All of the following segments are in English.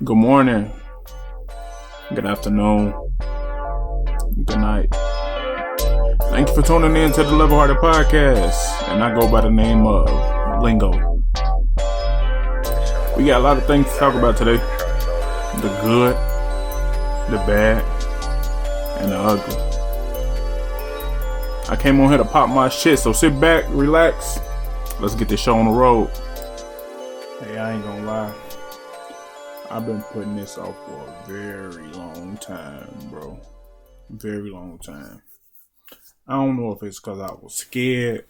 Good morning, good afternoon, good night. Thank you for tuning in to the Level Hearted Podcast, and I go by the name of Lingo. We got a lot of things to talk about today. The good, the bad, and the ugly. I came on here to pop my shit, so sit back, relax. Let's get this show on the road. Hey, I ain't gonna lie. I've been putting this off for a very long time, bro. Very long time. I don't know if it's because I was scared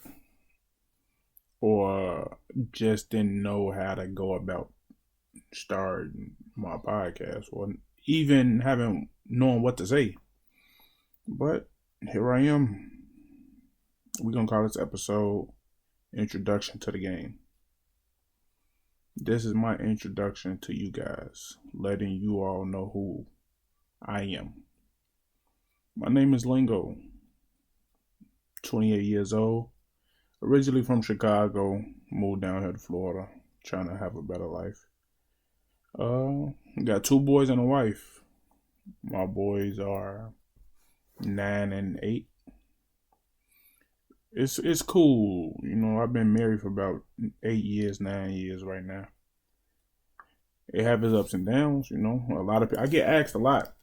or just didn't know how to go about starting my podcast or even knowing what to say. But here I am. We're going to call this episode Introduction to the Game. This is my introduction to you guys, letting you all know who I am. My name is Lingo, 28 years old, originally from Chicago, moved down here to Florida, trying to have a better life. Got 2 boys and a wife. My boys are 9 and 8. It's cool. You know, I've been married for about 8 years, 9 years right now. It has its ups and downs, you know. A lot of people, I get asked a lot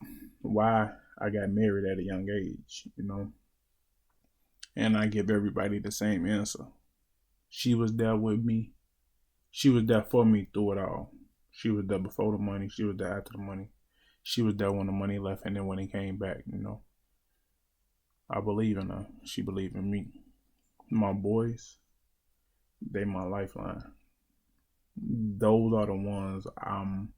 why I got married at a young age, you know. And I give everybody the same answer. She was there with me. She was there for me through it all. She was there before the money. She was there after the money. She was there when the money left and then when it came back, you know. I believe in her. She believed in me. My boys, they my lifeline. Those are the ones I'm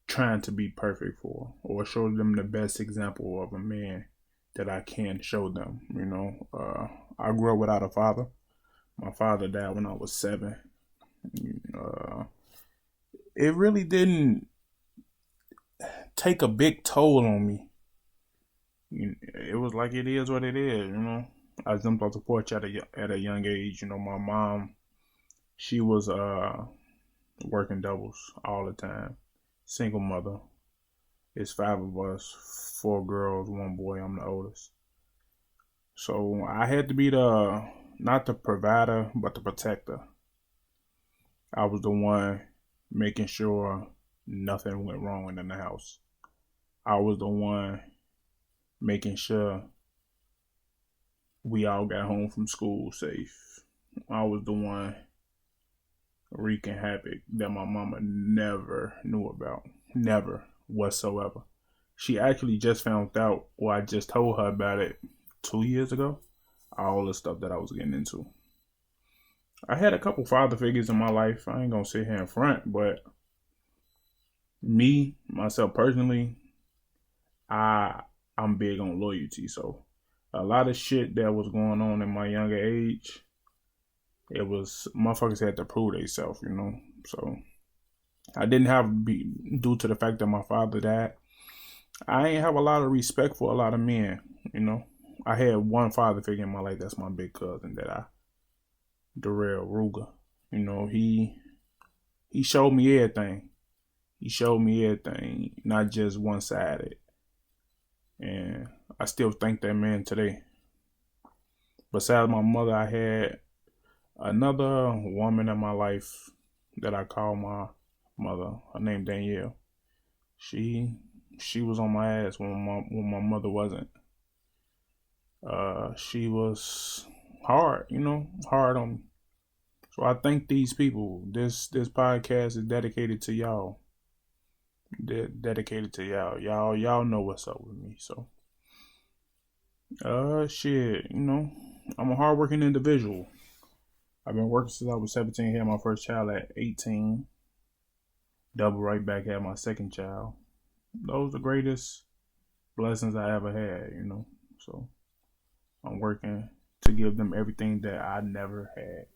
trying to be perfect for, or show them the best example of a man that I can show them. You know, I grew up without a father. My father died when I was 7. It really didn't take a big toll on me. It was like it is what it is, you know. I jumped off the porch at a young age. You know, my mom, she was working doubles all the time. Single mother. It's 5 of us, 4 girls, 1 boy. I'm the oldest. So I had to be not the provider, but the protector. I was the one making sure nothing went wrong in the house. I was the one making sure we all got home from school safe. I was the one wreaking havoc that my mama never knew about. Never whatsoever. She actually just found out, or I just told her about it 2 years ago. All the stuff that I was getting into. I had a couple father figures in my life. I ain't gonna sit here in front, but myself personally, I'm big on loyalty. So a lot of shit that was going on in my younger age, it was motherfuckers had to prove themselves, you know. So I didn't have to be, due to the fact that my father died, I ain't have a lot of respect for a lot of men, you know. I had one father figure in my life, that's my big cousin Darrell Ruger. You know, he showed me everything. He showed me everything, not just one-sided. And I still thank that man today. Besides my mother, I had another woman in my life that I call my mother. Her name Danielle. She was on my ass when my mother wasn't. She was hard, you know, hard on me. So I thank these people. This podcast is dedicated to y'all. Dedicated to y'all. Y'all know what's up with me. So, shit, you know, I'm a hardworking individual. I've been working since I was 17. Had my first child at 18. Double right back, had my second child. Those are the greatest blessings I ever had, you know. So I'm working to give them everything that I never had.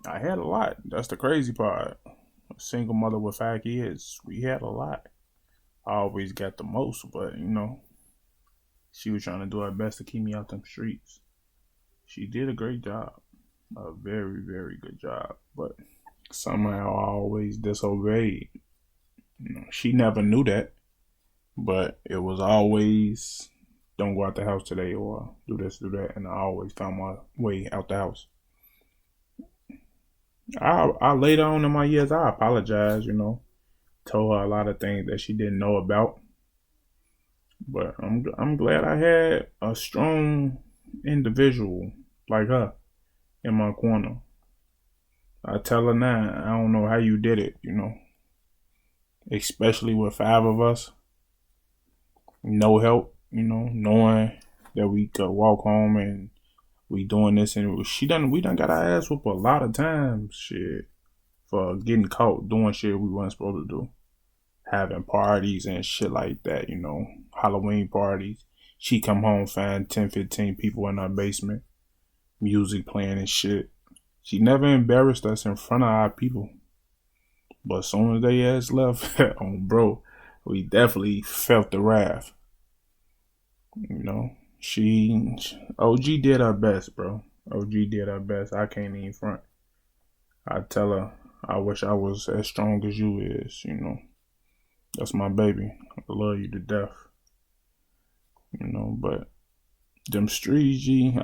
I had a lot. That's the crazy part. A single mother with 5 kids. We had a lot. I always got the most, but you know, she was trying to do her best to keep me out them streets. She did a great job. A very, very good job. But somehow I always disobeyed. She never knew that, but it was always don't go out the house today or do this, do that, and I always found my way out the house. I later on in my years I apologized, told her a lot of things that she didn't know about. But I'm glad I had a strong individual like her in my corner. I tell her now, I don't know how you did it, especially with five of us, no help, knowing that we could walk home and we doing this, and we done got our ass whooped a lot of times, shit, for getting caught doing shit we weren't supposed to do, having parties and shit like that, Halloween parties. She come home, find 10, 15 people in our basement, music playing and shit. She never embarrassed us in front of our people. But as soon as they ass left, bro, we definitely felt the wrath. She OG did her best, bro. OG did her best. I can't even front. I tell her, I wish I was as strong as you is, That's my baby. I love you to death. But them streets, G,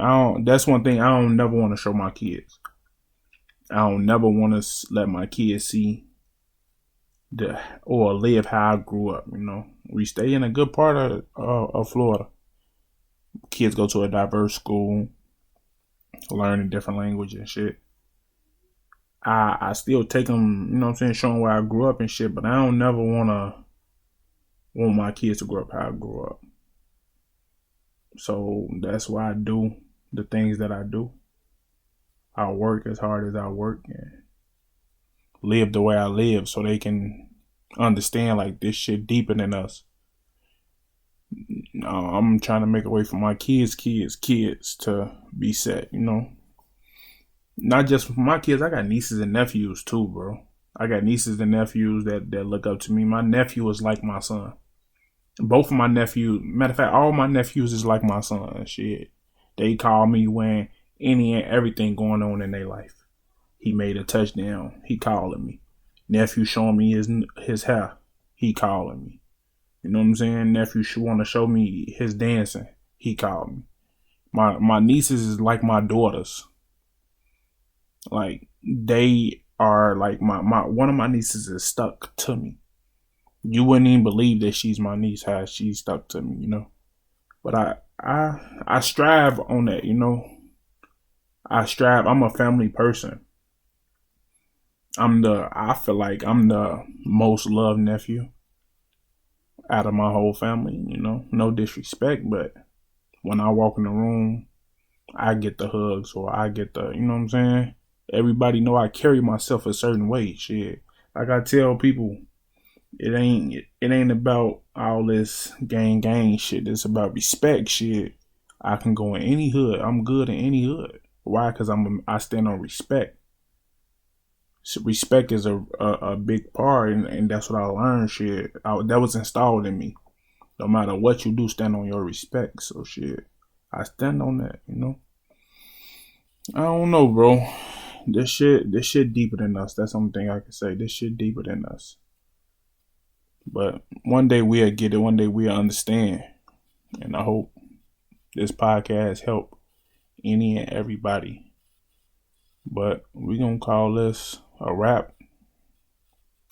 that's one thing I don't never want to show my kids. I don't never want to let my kids see or live how I grew up, We stay in a good part of Florida. Kids go to a diverse school, learn a different language and shit. I still take them, show them where I grew up and shit, but I don't never want my kids to grow up how I grew up. So that's why I do the things that I do. I work as hard as I work and live the way I live so they can understand like this shit deeper than us. I'm trying to make a way for my kids to be set, Not just for my kids, I got nieces and nephews too, bro. I got nieces and nephews that look up to me. My nephew is like my son. Both of my nephews, matter of fact, all my nephews is like my son. Shit. They call me when any and everything going on in their life. He made a touchdown. He calling me. Nephew showing me his hair. He calling me. You know what I'm saying? Nephew want to show me his dancing. He called me. My nieces is like my daughters. Like they are like my one of my nieces is stuck to me. You wouldn't even believe that she's my niece, how she's stuck to me, But I strive on that, I strive. I'm a family person. I feel like I'm the most loved nephew out of my whole family, No disrespect, but when I walk in the room, I get the hugs or I get the, you know what I'm saying? Everybody know I carry myself a certain way, shit. Like I tell people, it ain't about all this gang shit. It's about respect shit. I can go in any hood. I'm good in any hood. Why? Because I stand on respect. So respect is a big part, and that's what I learned. Shit, that was installed in me. No matter what you do, stand on your respect. So shit, I stand on that. I don't know, bro. This shit deeper than us. That's the only thing I can say. This shit deeper than us. But one day we'll get it. One day we'll understand. And I hope this podcast help any and everybody. But we gonna call this a wrap.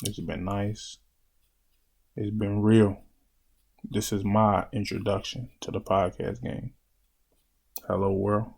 It's been nice. It's been real. This is my introduction to the podcast game. Hello, world.